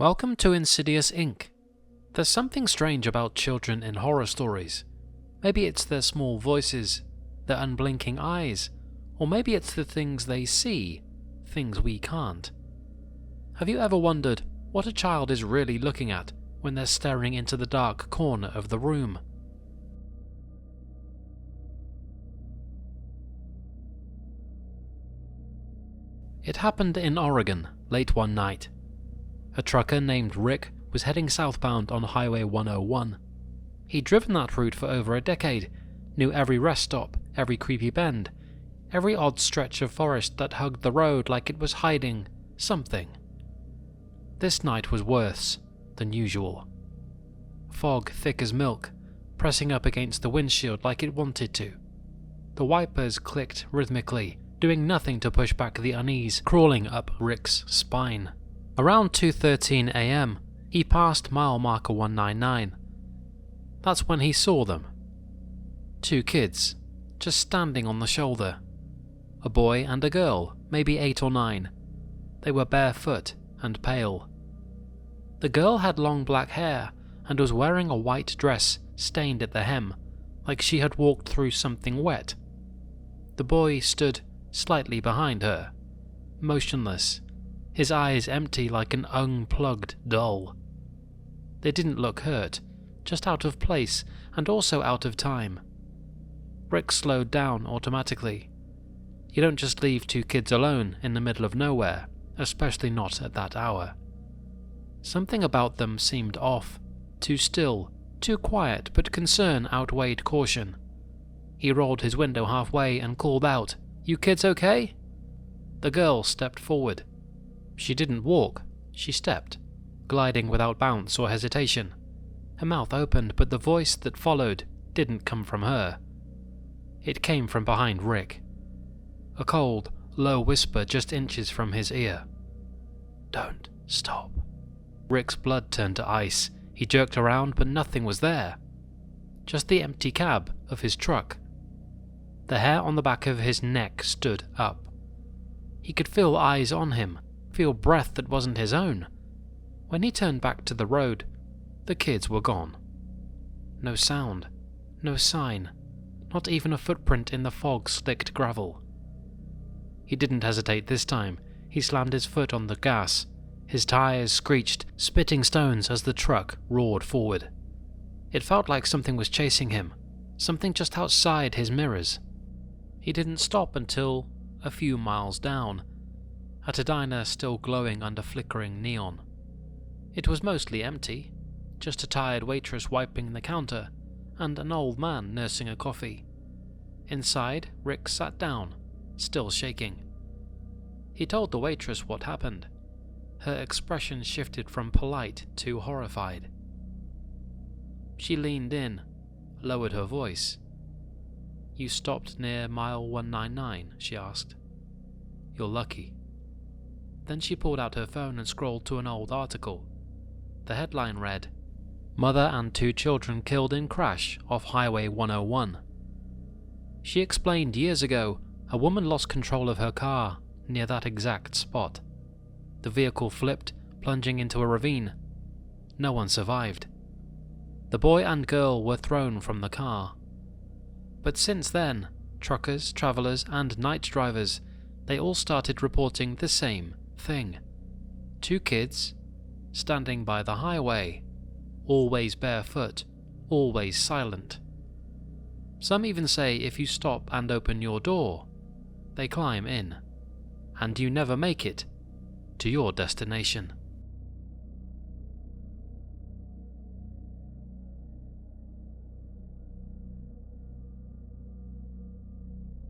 Welcome to Insidious Inc. There's something strange about children in horror stories. Maybe it's their small voices, their unblinking eyes, or maybe it's the things they see, things we can't. Have you ever wondered what a child is really looking at when they're staring into the dark corner of the room? It happened in Oregon, late one night. A trucker named Rick was heading southbound on Highway 101. He'd driven that route for over a decade, knew every rest stop, every creepy bend, every odd stretch of forest that hugged the road like it was hiding something. This night was worse than usual. Fog thick as milk, pressing up against the windshield like it wanted to. The wipers clicked rhythmically, doing nothing to push back the unease crawling up Rick's spine. Around 2:13 a.m., he passed mile marker 199. That's when he saw them. Two kids, just standing on the shoulder. A boy and a girl, maybe 8 or 9. They were barefoot and pale. The girl had long black hair and was wearing a white dress stained at the hem, like she had walked through something wet. The boy stood slightly behind her, motionless, his eyes empty like an unplugged doll. They didn't look hurt, just out of place and also out of time. Rick slowed down automatically. You don't just leave two kids alone in the middle of nowhere, especially not at that hour. Something about them seemed off, too still, too quiet, but concern outweighed caution. He rolled his window halfway and called out, "You kids okay?" The girl stepped forward. She didn't walk, she stepped, gliding without bounce or hesitation. Her mouth opened, but the voice that followed didn't come from her. It came from behind Rick. A cold, low whisper just inches from his ear. "Don't stop." Rick's blood turned to ice. He jerked around, but nothing was there. Just the empty cab of his truck. The hair on the back of his neck stood up. He could feel eyes on him, feel breath that wasn't his own. When he turned back to the road, the kids were gone. No sound, no sign, not even a footprint in the fog-slicked gravel. He didn't hesitate this time. He slammed his foot on the gas. His tires screeched, spitting stones as the truck roared forward. It felt like something was chasing him, something just outside his mirrors. He didn't stop until a few miles down, at a diner still glowing under flickering neon. It was mostly empty, just a tired waitress wiping the counter, and an old man nursing a coffee. Inside, Rick sat down, still shaking. He told the waitress what happened. Her expression shifted from polite to horrified. She leaned in, lowered her voice. "You stopped near mile 199, she asked. "You're lucky." Then she pulled out her phone and scrolled to an old article. The headline read, "Mother and 2 children killed in crash off Highway 101. She explained years ago, a woman lost control of her car near that exact spot. The vehicle flipped, plunging into a ravine. No one survived. The boy and girl were thrown from the car. But since then, truckers, travelers, and night drivers, they all started reporting the same thing. 2 kids, standing by the highway, always barefoot, always silent. Some even say if you stop and open your door, they climb in, and you never make it to your destination.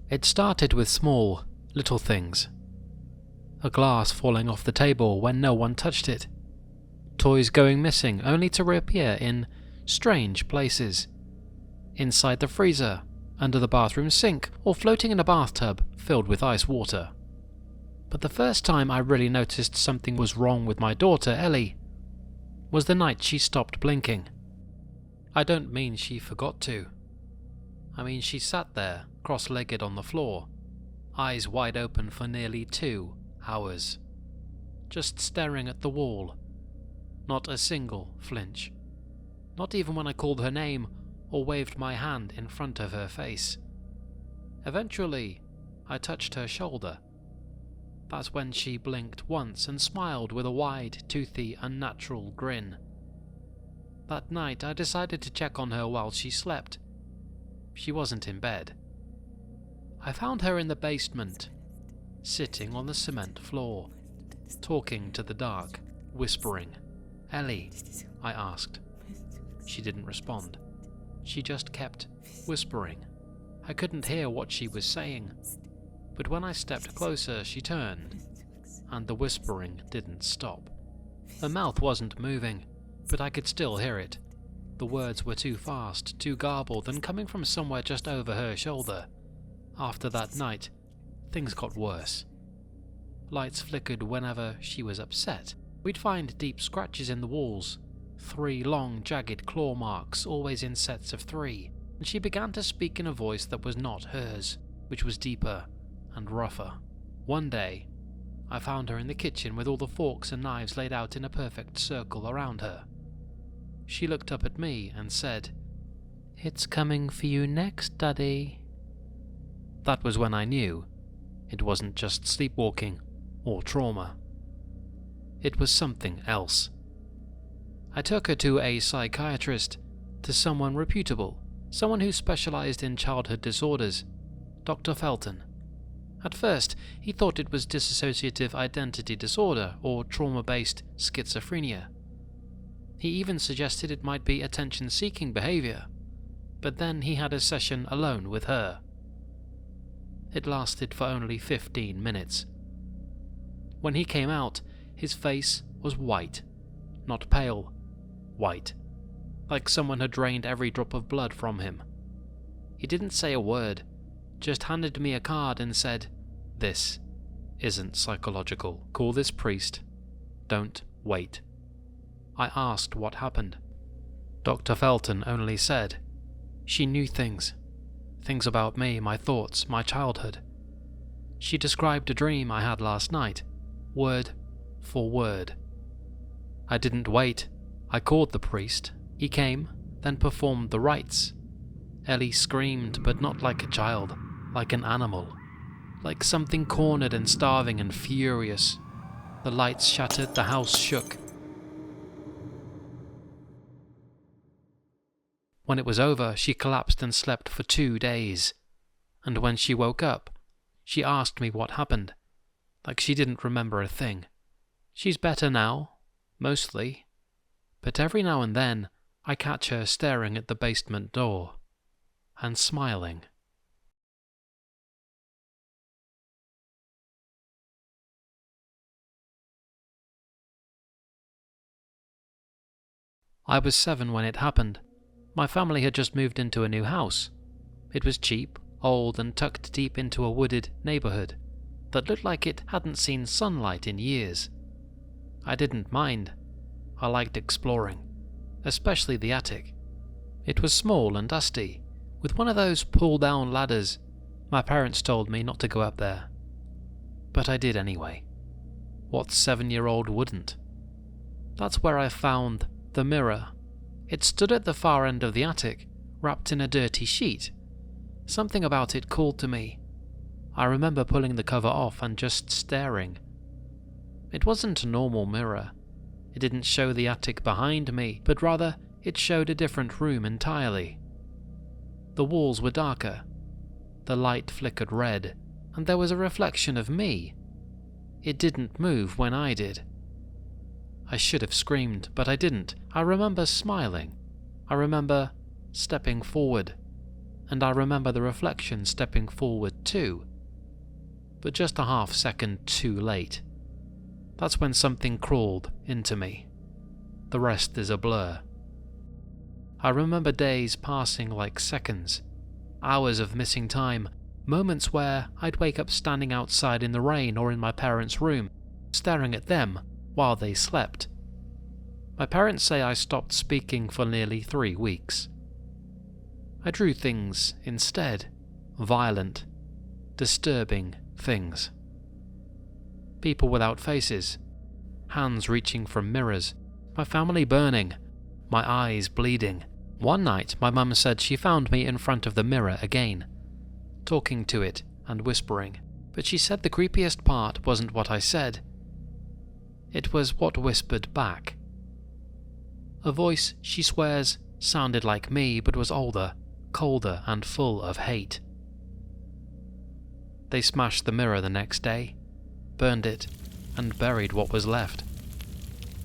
It started with small, little things. A glass falling off the table when no one touched it. Toys going missing only to reappear in strange places. Inside the freezer, under the bathroom sink, or floating in a bathtub filled with ice water. But the first time I really noticed something was wrong with my daughter, Ellie, was the night she stopped blinking. I don't mean she forgot to. I mean she sat there, cross-legged on the floor, eyes wide open for nearly 2 hours, just staring at the wall, Not a single flinch. Not even when I called her name or waved my hand in front of her face. Eventually, I touched her shoulder. That's when she blinked once and smiled with a wide, toothy, unnatural grin. That night, I decided to check on her while she slept. She wasn't in bed. I found her in the basement, sitting on the cement floor, talking to the dark, whispering. "Ellie?" I asked. She didn't respond. She just kept whispering. I couldn't hear what she was saying, but when I stepped closer, she turned, and the whispering didn't stop. Her mouth wasn't moving, but I could still hear it. The words were too fast, too garbled, and coming from somewhere just over her shoulder. After that night, things got worse. Lights flickered whenever she was upset. We'd find deep scratches in the walls, 3 long, jagged claw marks, always in sets of 3, and she began to speak in a voice that was not hers, which was deeper and rougher. One day, I found her in the kitchen with all the forks and knives laid out in a perfect circle around her. She looked up at me and said, "It's coming for you next, Daddy." That was when I knew it wasn't just sleepwalking or trauma. It was something else. I took her to a psychiatrist, to someone reputable, someone who specialized in childhood disorders, Dr. Felton. At first, he thought it was dissociative identity disorder or trauma-based schizophrenia. He even suggested it might be attention-seeking behavior, but then he had a session alone with her. It lasted for only 15 minutes. When he came out, his face was white, not pale, white, like someone had drained every drop of blood from him. He didn't say a word, just handed me a card and said, "This isn't psychological. Call this priest. Don't wait." I asked what happened. Dr. Felton only said, "She knew things about me, my thoughts, my childhood. She described a dream I had last night, word for word." I didn't wait. I called the priest. He came, then performed the rites. Ellie screamed, but not like a child, like an animal, like something cornered and starving and furious. The lights shattered, the house shook. When it was over, she collapsed and slept for 2 days. And when she woke up, she asked me what happened, like she didn't remember a thing. She's better now, mostly, but every now and then I catch her staring at the basement door and smiling. I was 7 when it happened. My family had just moved into a new house. It was cheap, old, and tucked deep into a wooded neighborhood that looked like it hadn't seen sunlight in years. I didn't mind. I liked exploring, especially the attic. It was small and dusty, with one of those pull-down ladders. My parents told me not to go up there, but I did anyway. What 7-year-old wouldn't? That's where I found the mirror. It stood at the far end of the attic, wrapped in a dirty sheet. Something about it called to me. I remember pulling the cover off and just staring. It wasn't a normal mirror. It didn't show the attic behind me, but rather it showed a different room entirely. The walls were darker. The light flickered red, and there was a reflection of me. It didn't move when I did. I should have screamed, but I didn't. I remember smiling. I remember stepping forward. And I remember the reflection stepping forward too. But just a half second too late. That's when something crawled into me. The rest is a blur. I remember days passing like seconds. Hours of missing time. Moments where I'd wake up standing outside in the rain or in my parents' room, staring at them while they slept. My parents say I stopped speaking for nearly 3 weeks. I drew things instead. Violent, disturbing things. People without faces. Hands reaching from mirrors. my family burning, my eyes bleeding. One night, my mum said she found me in front of the mirror again, talking to it and whispering, but she said the creepiest part wasn't what I said. It was what whispered back. A voice, she swears, sounded like me but was older, colder and full of hate. They smashed the mirror the next day, burned it, and buried what was left.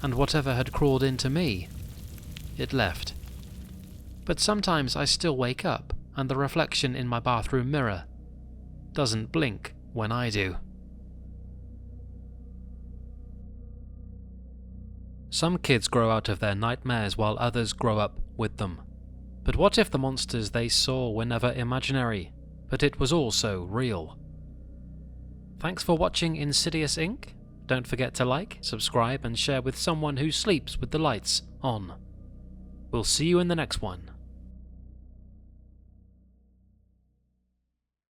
And whatever had crawled into me, it left. But sometimes I still wake up, and the reflection in my bathroom mirror doesn't blink when I do. Some kids grow out of their nightmares while others grow up with them. But what if the monsters they saw were never imaginary, but it was also real? Thanks for watching Insidious Inc. Don't forget to like, subscribe, and share with someone who sleeps with the lights on. We'll see you in the next one.